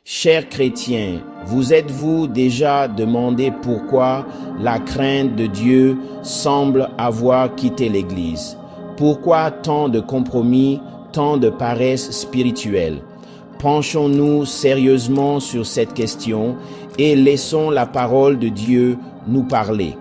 Chers chrétiens, vous êtes-vous déjà demandé pourquoi la crainte de Dieu semble avoir quitté l'Église? Pourquoi tant de compromis, tant de paresse spirituelle? Penchons-nous sérieusement sur cette question et laissons la parole de Dieu nous parler.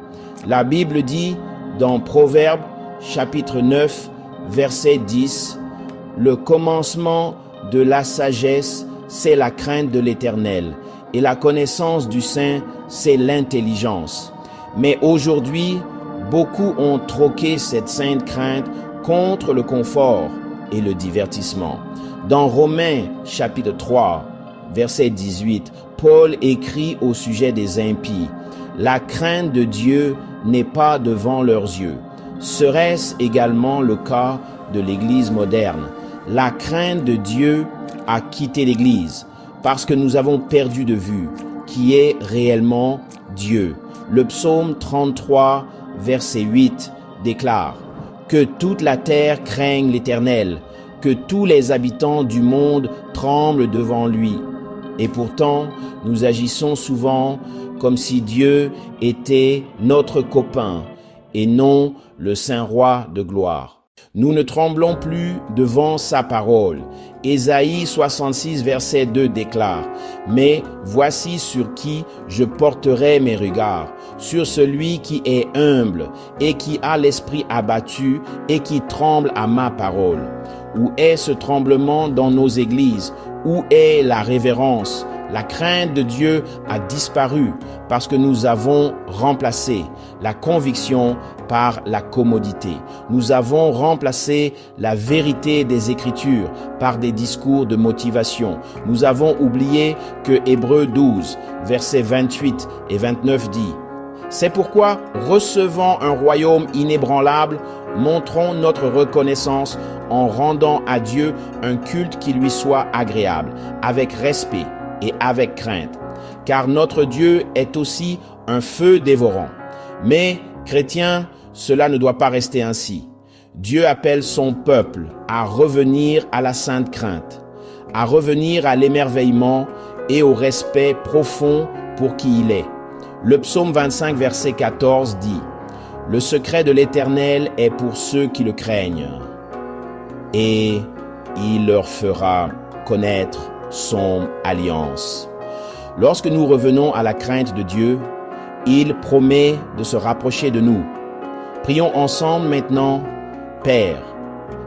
La Bible dit dans Proverbes chapitre 9, verset 10, « Le commencement de la sagesse, c'est la crainte de l'Éternel, et la connaissance du Saint, c'est l'intelligence. » Mais aujourd'hui, beaucoup ont troqué cette sainte crainte contre le confort et le divertissement. Dans Romains chapitre 3, verset 18, Paul écrit au sujet des impies, « La crainte de Dieu n'est pas devant leurs yeux. » Serait-ce également le cas de l'Église moderne? La crainte de Dieu a quitté l'Église parce que nous avons perdu de vue qui est réellement Dieu. Le psaume 33, verset 8 déclare « Que toute la terre craigne l'Éternel, que tous les habitants du monde tremblent devant lui. » Et pourtant, nous agissons souvent comme si Dieu était notre copain et non le Saint Roi de gloire. Nous ne tremblons plus devant sa parole. Ésaïe 66, verset 2 déclare « Mais voici sur qui je porterai mes regards, sur celui qui est humble et qui a l'esprit abattu et qui tremble à ma parole. » Où est ce tremblement dans nos églises? Où est la révérence? La crainte de Dieu a disparu parce que nous avons remplacé la conviction par la commodité. Nous avons remplacé la vérité des Écritures par des discours de motivation. Nous avons oublié que Hébreux 12, versets 28 et 29 dit « C'est pourquoi, recevant un royaume inébranlable, montrons notre reconnaissance en rendant à Dieu un culte qui lui soit agréable, avec respect et avec crainte. Car notre Dieu est aussi un feu dévorant. » Mais, chrétiens, cela ne doit pas rester ainsi. Dieu appelle son peuple à revenir à la sainte crainte, à revenir à l'émerveillement et au respect profond pour qui il est. Le psaume 25, verset 14 dit « Le secret de l'Éternel est pour ceux qui le craignent, et il leur fera connaître son alliance. » Lorsque nous revenons à la crainte de Dieu, il promet de se rapprocher de nous. Prions ensemble maintenant. Père,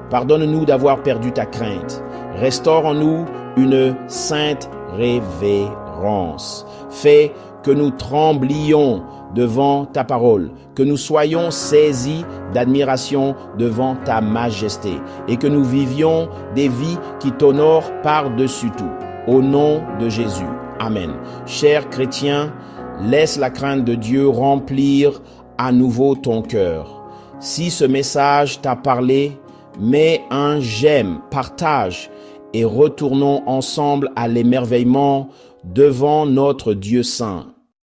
pardonne-nous d'avoir perdu ta crainte. Restaure en nous une sainte révérence. Fais que nous tremblions devant ta parole, que nous soyons saisis d'admiration devant ta majesté et que nous vivions des vies qui t'honorent par-dessus tout. Au nom de Jésus. Amen. Chers chrétiens, laisse la crainte de Dieu remplir à nouveau ton cœur. Si ce message t'a parlé, mets un j'aime, partage et retournons ensemble à l'émerveillement devant notre Dieu saint.